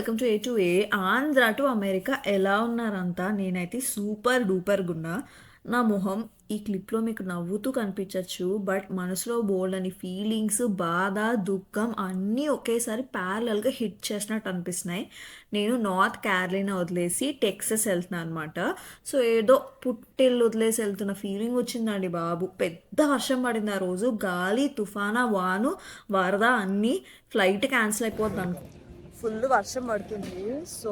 Welcome to A Andhra to America. ఎలా ఉన్నారంతా? నేనైతే super డూపర్‌గున్నా. నా మొహం ఈ క్లిప్‌లో మీకు నవ్వుతూ కనిపించచ్చు. బట్ మనసులో బోలెడన్ని ఫీలింగ్స్, బాధ, దుఃఖం అన్నీ ఒకేసారి ప్యారలల్‌గా హిట్ చేసినట్టు అనిపిస్తున్నాయి. నేను నార్త్ క్యారోలినా వదిలేసి టెక్సస్ ఎళ్తున్నా అనమాట. సో, ఏదో పుట్టిల్లు వదిలేసి ఎళ్తున్న ఫీలింగ్ వచ్చిందండి బాబు. పెద్ద వర్షం పడింది ఆ రోజు. గాలి, తుఫానా, వాను, వరద అన్నీ. ఫ్లైట్ క్యాన్సిల్ అయిపోద్దనుకో ఫుల్ వర్షం పడుతుంది. సో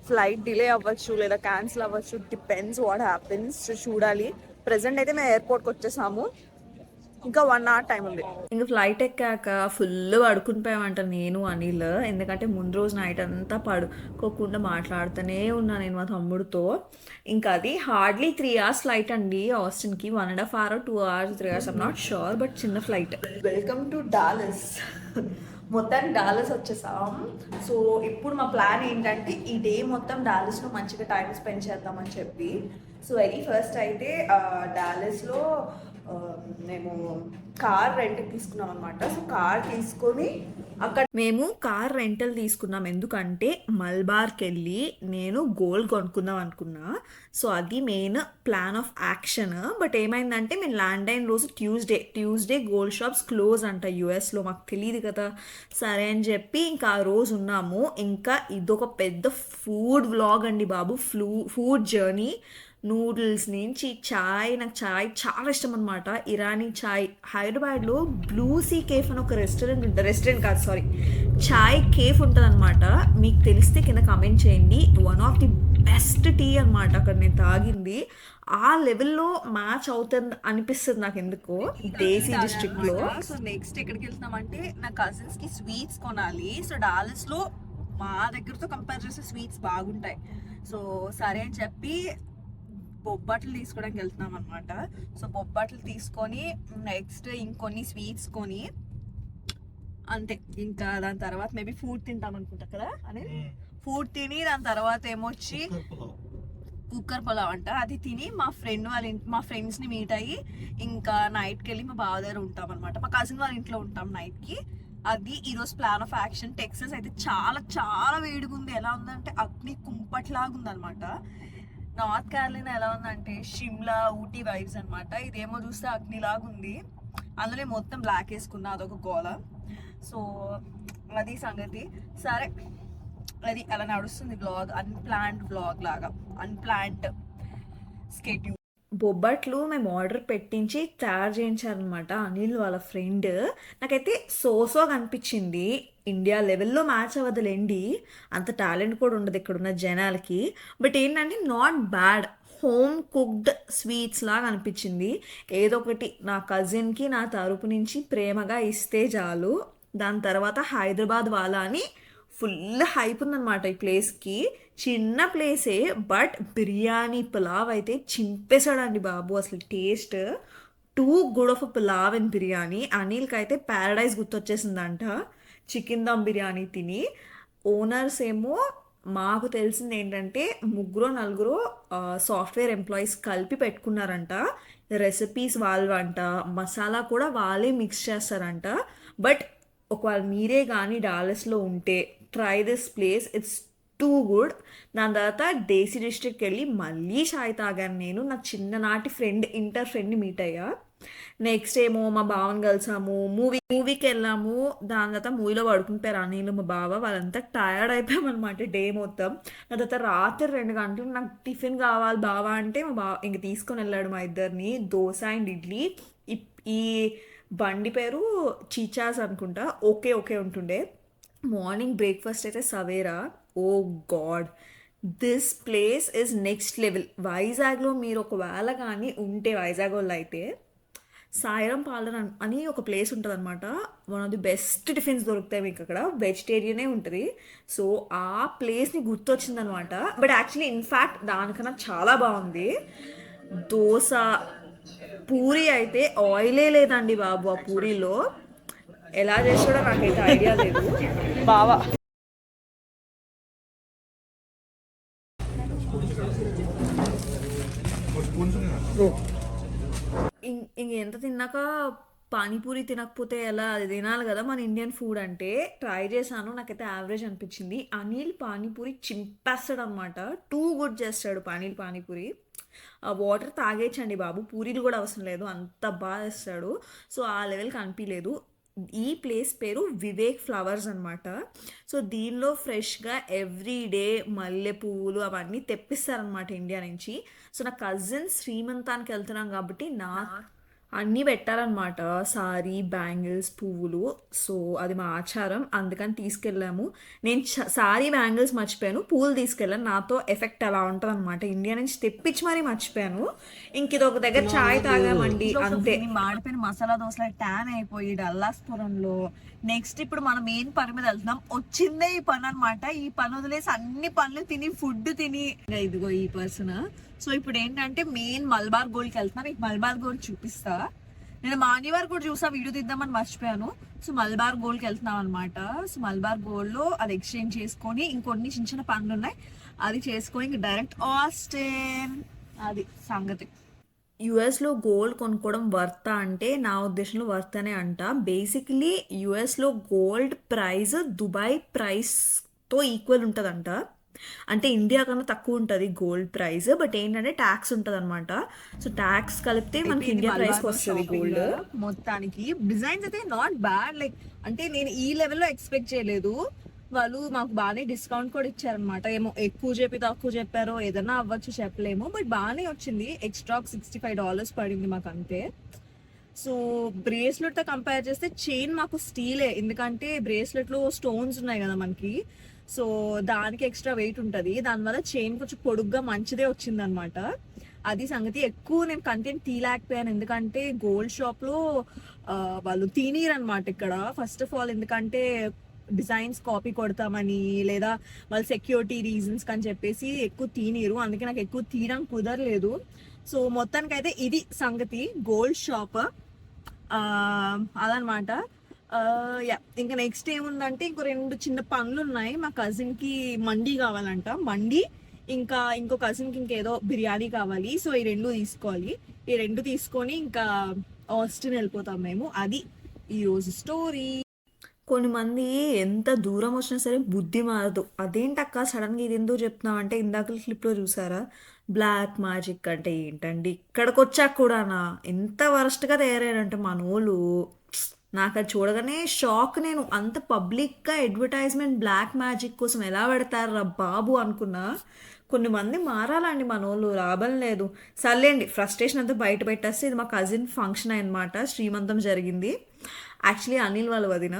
ఫ్లైట్ డిలే అవ్వచ్చు లేదా క్యాన్సిల్ అవ్వచ్చు, డిపెండ్స్ వాట్ హ్యాపెన్స్. చూడాలి. ప్రజెంట్ అయితే మేము ఎయిర్పోర్ట్కి వచ్చేసాము. ఇంకా 1 hour టైం ఉంది. ఇంకా ఫ్లైట్ ఎక్కాక ఫుల్ పడుకుని పోయామంట నేను, అనిల్. ఎందుకంటే ముందు రోజు నైట్ అంతా పడుకోకుండా మాట్లాడుతూనే ఉన్నా నేను మా తమ్ముడితో. ఇంకా అది హార్డ్లీ 3 hours ఫ్లైట్ అండి ఆస్టిన్కి. 1.5 hour 2 hours 3 hours I'm not sure, but చిన్న ఫ్లైట్. Welcome to Dallas. మొత్తానికి డాలస్ వచ్చేసాం. సో ఇప్పుడు మా ప్లాన్ ఏంటంటే ఈ డే మొత్తం డాలస్లో మంచిగా టైం స్పెండ్ చేద్దామని చెప్పి. సో వెరీ ఫస్ట్ అయితే డాలస్లో మేము కార్ రెంట్కి తీసుకున్నాం అనమాట. సో కార్ తీసుకొని అక్కడ మేము కార్ రెంటల్ తీసుకున్నాం. ఎందుకంటే మల్బార్కి వెళ్ళి నేను గోల్డ్ కొనుక్కుందాం అనుకున్నా. సో అది main plan of action. But ఏమైందంటే మేము ల్యాండ్ అయిన రోజు ట్యూస్డే గోల్డ్ షాప్స్ క్లోజ్ అంట యూఎస్లో. మాకు తెలియదు కదా. సరే అని చెప్పి ఇంకా ఆ రోజు ఉన్నాము. ఇంకా ఇదొక పెద్ద ఫుడ్ వ్లాగ్ అండి బాబు. Food journey. నూడిల్స్ నుంచి చాయ్, నాకు చాయ్ చాలా ఇష్టం అనమాట. ఇరానీ చాయ్. హైదరాబాద్లో బ్లూ సీ కేఫ్ అని ఒక రెస్టారెంట్ ఉంటుంది. రెస్టారెంట్ కాదు, సారీ, చాయ్ కేఫ్ ఉంటుంది అనమాట. మీకు తెలిస్తే కింద కమెంట్ చేయండి. One of the best tea అనమాట అక్కడ నేను తాగింది. ఆ లెవెల్లో మ్యాచ్ అవుతుంది అనిపిస్తుంది నాకు ఎందుకో దేశీ డిస్ట్రిక్ట్లో. సో నెక్స్ట్ ఎక్కడికి వెళ్తున్నామంటే నా కజిన్స్కి స్వీట్స్ కొనాలి. సో డాలస్లో మా దగ్గరతో కంపేర్ చేస్తే స్వీట్స్ బాగుంటాయి. సో సరే అని చెప్పి బొబ్బట్లు తీసుకోవడానికి వెళ్తున్నాం అనమాట. సో బొబ్బట్లు తీసుకొని నెక్స్ట్ ఇంకొన్ని స్వీట్స్ కొని అంతే. ఇంకా దాని తర్వాత మేబీ ఫుడ్ తింటాం అనుకుంటా కదా అని. ఫుడ్ తిని దాని తర్వాత ఏమొచ్చి కుక్కర్ పులావ్ అంట. అది తిని మా ఫ్రెండ్స్ని మీట్ అయ్యి ఇంకా నైట్కి వెళ్ళి మా బావ దగ్గర ఉంటాం అనమాట. మా కజిన్ వాళ్ళ ఇంట్లో ఉంటాం నైట్కి. అది ఈరోజు ప్లాన్ ఆఫ్ యాక్షన్. టెక్సస్ అయితే చాలా చాలా వేడిగా ఉంది. ఎలా ఉందంటే అగ్ని కుంపట్లాగా ఉందన్నమాట. నార్త్ క్యారోలినా ఎలా ఉందంటే షిమ్లా, ఊటీ వైబ్స్ అనమాట. ఇదేమో చూస్తే అగ్నిలాగా ఉంది. అందులో మొత్తం బ్లాక్ వేసుకున్నా, అదొక గోల. సో అది సంగతి. సరే, అది అలా నడుస్తుంది బ్లాగ్. అన్ప్లాన్డ్ బ్లాగ్ లాగా, అన్ప్లాన్డ్ స్కెడ్యూల్. బొబ్బట్లు మేము ఆర్డర్ పెట్టించి తయారు చేయించారనమాట అనిల్ వాళ్ళ ఫ్రెండ్. నాకైతే సోసోగా అనిపించింది. ఇండియా లెవెల్లో మ్యాచ్ అవ్వదులేండి, అంత టాలెంట్ కూడా ఉండదు ఇక్కడున్న జనాలకి. బట్ ఏంటంటే not bad. Home cooked sweets లాగా అనిపించింది. ఏదో ఒకటి నా కజిన్కి నా తరపు నుంచి ప్రేమగా ఇస్తే చాలు. దాని తర్వాత హైదరాబాద్ వాళ్ళ అని ఫుల్ హైప్ ఉందన్నమాట ఈ ప్లేస్కి. చిన్న ప్లేసే, బట్ బిర్యానీ పులావ్ అయితే చింపేశాడండి బాబు. అసలు taste too good of pulao and biryani. అనిల్కి అయితే ప్యారడైజ్ గుర్తొచ్చేసిందంట చికెన్ దమ్ బిర్యానీ తిని. ఓనర్స్ ఏమో మాకు తెలిసింది ఏంటంటే 3-4 సాఫ్ట్వేర్ ఎంప్లాయీస్ కలిపి పెట్టుకున్నారంట. రెసిపీస్ వాళ్ళంట, మసాలా కూడా వాళ్ళే మిక్స్ చేస్తారంట. బట్ ఒకవేళ మీరే కానీ డాలస్లో ఉంటే try this place, it's too good. దాని తర్వాత దేశీ డిస్ట్రిక్ట్కి వెళ్ళి మళ్ళీ చాయ్ తాగాను నేను. నా చిన్ననాటి ఫ్రెండ్, ఇంటర్ ఫ్రెండ్ని మీట్ అయ్యా. నెక్స్ట్ ఏమో మా బావని కలిసాము. మూవీకి వెళ్ళాము. దాని తర్వాత మూవీలో పడుకుని పోయారు అనిల్, మా బావ. వాళ్ళంతా టయర్డ్ అయిపోయామన్నమాట డే మొత్తం. దాని తర్వాత రాత్రి 2 గంటలకు నాకు టిఫిన్ కావాలి బావా అంటే మా బావ ఇంక తీసుకొని వెళ్ళాడు మా ఇద్దరిని. దోశ అండ్ ఇడ్లీ. ఈ బండి పేరు చీచాస్ అనుకుంటా. ఓకే ఉంటుండే. మార్నింగ్ బ్రేక్ఫాస్ట్ అయితే Savera. Oh God, this place is next level. వైజాగ్లో మీరు ఒకవేళ కానీ ఉంటే, వైజాగ్ వాళ్ళు అయితే సాయిరాం పార్లర్ అని ఒక ప్లేస్ ఉంటుంది అనమాట. One of the best tiffins దొరుకుతాయి మీకు అక్కడ. వెజిటేరియనే ఉంటుంది. సో ఆ ప్లేస్ని గుర్తొచ్చిందనమాట. బట్ యాక్చువల్లీ ఇన్ఫ్యాక్ట్ దానికన్నా చాలా బాగుంది. దోశ, పూరి అయితే ఆయిలే లేదండి బాబు. ఆ పూరీలో ఎలా చేస్తాడో నాకైతే ఐడియా లేదు. బావా ఇంక ఎంత తిన్నాక పానీపూరి తినకపోతే ఎలా, అది తినాలి కదా మన ఇండియన్ ఫుడ్ అంటే. ట్రై చేశాను, నాకైతే యావరేజ్ అనిపించింది. అనిల్ పానీపూరి చింపేస్తాడు అనమాట, టూ గుడ్ చేస్తాడు పానీపూరి. ఆ వాటర్ తాగేయచ్చండి బాబు, పూరీలు కూడా అవసరం లేదు, అంత బాగా చేస్తాడు. సో ఆ లెవెల్కి అనిపించలేదు. ఈ ప్లేస్ పేరు వివేక్ ఫ్లవర్స్ అనమాట. సో దీనిలో ఫ్రెష్గా ఎవ్రీ డే మల్లె పువ్వులు అవన్నీ తెప్పిస్తారనమాట ఇండియా నుంచి. సో నా కజిన్ శ్రీమంతానికి వెళ్తున్నాం కాబట్టి అన్నీ పెట్టారనమాట, సారీ, బ్యాంగిల్స్, పువ్వులు. సో అది మా ఆచారం, అందుకని తీసుకెళ్ళాము. నేను సారీ బ్యాంగిల్స్ మర్చిపోయాను, పువ్వులు తీసుకెళ్ళాను. నాతో ఎఫెక్ట్ అలా ఉంటుంది అనమాట, ఇండియా నుంచి తెప్పించి మరీ మర్చిపోయాను. ఇంక ఇది ఒక దగ్గర చాయ్ తాగామండి అంతే. మాడిపోయిన మసాలా దోశలు ట్యాన్ అయిపోయి డల్లాస్పురంలో. నెక్స్ట్ ఇప్పుడు మనం మెయిన్ పని మీద వెళ్తున్నాం. వచ్చిందే ఈ పని అనమాట. ఈ పని వదిలేసి అన్ని పనులు తిని ఫుడ్ తిని ఇదిగో ఈ పర్సన్. సో ఇప్పుడు ఏంటంటే మెయిన్ మల్బార్ గోల్డ్కి వెళ్తున్నాను. మీకు మల్బార్ గోల్డ్ చూపిస్తా. నేను మాన్యవార్ కూడా చూసా, వీడియో తీద్దామని మర్చిపోయాను. సో మల్బార్ గోల్డ్కి వెళ్తున్నాం అనమాట. సో మల్బార్ గోల్డ్లో అది ఎక్స్చేంజ్ చేసుకొని ఇంకొన్ని చిన్న చిన్న పనులు ఉన్నాయి, అది చేసుకొని ఇంక డైరెక్ట్ ఆస్టిన్. అది సంగతి. యుఎస్లో గోల్డ్ కొనుక్కోవడం వర్తా అంటే నా ఉద్దేశంలో వర్తనే అంట. బేసిక్లీ యుఎస్లో గోల్డ్ ప్రైస్ దుబాయ్ ప్రైస్తో ఈక్వల్ ఉంటుందంట. అంటే ఇండియా కన్నా తక్కువ ఉంటుంది గోల్డ్ ప్రైస్, బట్ ఏంటంటే ట్యాక్స్ ఉంటుంది అనమాట. సో ట్యాక్స్ కలిపితే మనకి ఇండియా ప్రైస్ వస్తుంది గోల్డ్. మొత్తానికి డిజైన్స్ అయితే నాట్ బ్యాడ్, లైక్ అంటే నేను ఈ లెవెల్లో ఎక్స్పెక్ట్ చేయలేదు. వాళ్ళు మాకు బాగానే డిస్కౌంట్ కూడా ఇచ్చారనమాట. ఏమో ఎక్కువ చెప్పి తక్కువ చెప్పారో ఏదన్నా అవ్వచ్చు, చెప్పలేము, బట్ బాగానే వచ్చింది. ఎక్స్ట్రా $65 పడింది మాకు అంతే. సో బ్రేస్లెట్తో కంపేర్ చేస్తే చైన్ మాకు స్టీలే, ఎందుకంటే బ్రేస్లెట్లో స్టోన్స్ ఉన్నాయి కదా మనకి. సో దానికి ఎక్స్ట్రా వెయిట్ ఉంటుంది, దానివల్ల చైన్ కొంచెం పొడుగ్గా మంచిదే వచ్చింది అనమాట. అది సంగతి. ఎక్కువ నేను కంటెంట్ తీయలేకపోయాను, ఎందుకంటే గోల్డ్ షాప్లో వాళ్ళు తీనీరు అనమాట ఇక్కడ. ఫస్ట్ ఆఫ్ ఆల్ ఎందుకంటే డిజైన్స్ కాపీ కొడతామని, లేదా వాళ్ళ సెక్యూరిటీ రీజన్స్ అని చెప్పేసి ఎక్కువ తీనీరు, అందుకే నాకు ఎక్కువ తీయడం కుదరలేదు. సో మొత్తానికైతే ఇది సంగతి గోల్డ్ షాప్ అదనమాట. యా, ఇంకా నెక్స్ట్ ఏముందంటే ఇంకో 2 చిన్న పనులు ఉన్నాయి. మా కజిన్కి మండీ కావాలంట, మండీ, ఇంకా ఇంకో కజిన్కి ఇంకేదో బిర్యానీ కావాలి. సో ఈ 2 తీసుకోవాలి. ఈ 2 తీసుకొని ఇంకా ఆస్టిన్ వెళ్ళిపోతాం మేము. అది ఈరోజు స్టోరీ. కొన్ని మంది ఎంత దూరం వచ్చినా సరే బుద్ధి మారదు. అదేంటక్క సడన్గా ఇది ఎందుకు చెప్తున్నావు అంటే, ఇందాక క్లిప్లో చూసారా బ్లాక్ మ్యాజిక్ అంటే ఏంటండి, ఇక్కడికి వచ్చాక కూడానా ఎంత వరస్ట్గా తయారయ్యారంటే మనోళ్ళు. నాకు అది చూడగానే షాక్. నేను అంత పబ్లిక్గా అడ్వర్టైజ్మెంట్ బ్లాక్ మ్యాజిక్ కోసం ఎలా పెడతారా బాబు అనుకున్నా. కొన్ని మంది మారాలండి మనోళ్ళు, లాభం లేదు. సర్లేండి, ఫ్రస్ట్రేషన్ అంతా బయట పెట్టేస్తే ఇది మా కజిన్ ఫంక్షన్ అనమాట, శ్రీమంతం జరిగింది. యాక్చువల్లీ అనిల్ వాళ్ళ వదిన,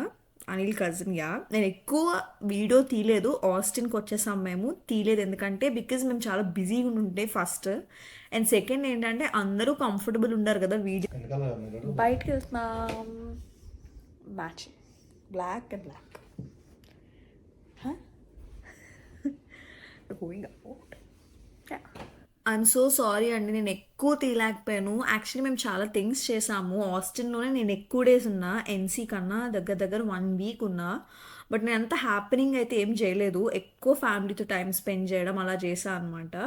అనిల్ కజిన్. యా, నేను ఎక్కువ వీడియో తీయలేదు, ఆస్టిన్కి వచ్చేసాం మేము. తీయలేదు ఎందుకంటే బికాజ్ మేము చాలా బిజీగా ఉండే ఫస్ట్, అండ్ సెకండ్ ఏంటంటే అందరూ కంఫర్టబుల్ ఉండరు కదా వీడియో. బయటకు వెళ్తున్నాం, matching black and black. Going out. I'm so sorry అండి, నేను ఎక్కువ తీయలేకపోయాను. యాక్చువల్లీ మేము చాలా థింగ్స్ చేసాము ఆస్టిన్లోనే. నేను ఎక్కువ డేస్ ఉన్నా, ఎన్సీ కన్నా దగ్గర 1 వీక్ ఉన్నా, బట్ నేను అంత హ్యాపెనింగ్ అయితే ఏం చేయలేదు. ఎక్కువ ఫ్యామిలీతో టైం స్పెండ్ చేయడం అలా చేశాను అనమాట.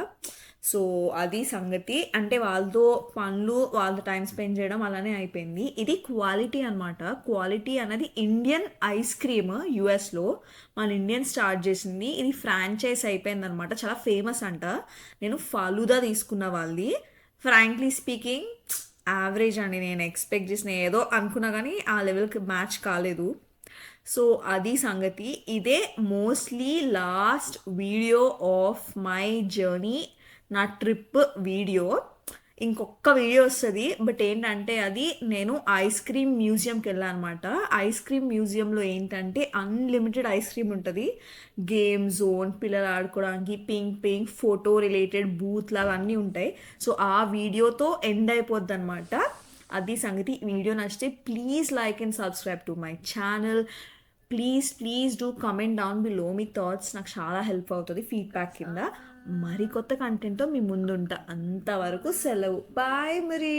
సో అది సంగతి. అంటే వాళ్ళతో పనులు, వాళ్ళతో టైం స్పెండ్ చేయడం అలానే అయిపోయింది. ఇది క్వాలిటీ అనమాట. క్వాలిటీ అనేది ఇండియన్ ఐస్ క్రీమ్, యుఎస్లో మన ఇండియన్ స్టార్ట్ చేసింది. ఇది ఫ్రాంచైజ్ అయిపోయింది అనమాట, చాలా ఫేమస్ అంట. నేను ఫలూదా తీసుకున్న వాళ్ళది. ఫ్రాంక్లీ స్పీకింగ్ యావరేజ్ అండి. నేను ఎక్స్పెక్ట్ చేసిన ఏదో అనుకున్నా కానీ ఆ లెవెల్కి మ్యాచ్ కాలేదు. సో అది సంగతి. ఇదే mostly last video of my journey, నా ట్రిప్ వీడియో. ఇంకొక వీడియో వస్తుంది, బట్ ఏంటంటే అది నేను ఐస్ క్రీమ్ మ్యూజియంకి వెళ్ళాను అనమాట. ఐస్ క్రీమ్ మ్యూజియంలో ఏంటంటే అన్లిమిటెడ్ ఐస్ క్రీమ్ ఉంటుంది, గేమ్ జోన్, పిల్లలు ఆడుకోవడానికి, పింక్ ఫోటో రిలేటెడ్ బూత్ లాగా అన్నీ ఉంటాయి. సో ఆ వీడియోతో ఎండ్ అయిపోద్ది అనమాట. అది సంగతి. వీడియో నచ్చితే please like and subscribe to my channel. Please do comment down below me thoughts, నాకు చాలా హెల్ప్ అవుతుంది ఫీడ్బ్యాక్ కింద. మరి కొత్త కంటెంట్తో మీ ముందుంటా. అంతవరకు సెలవు, బాయ్ మరి.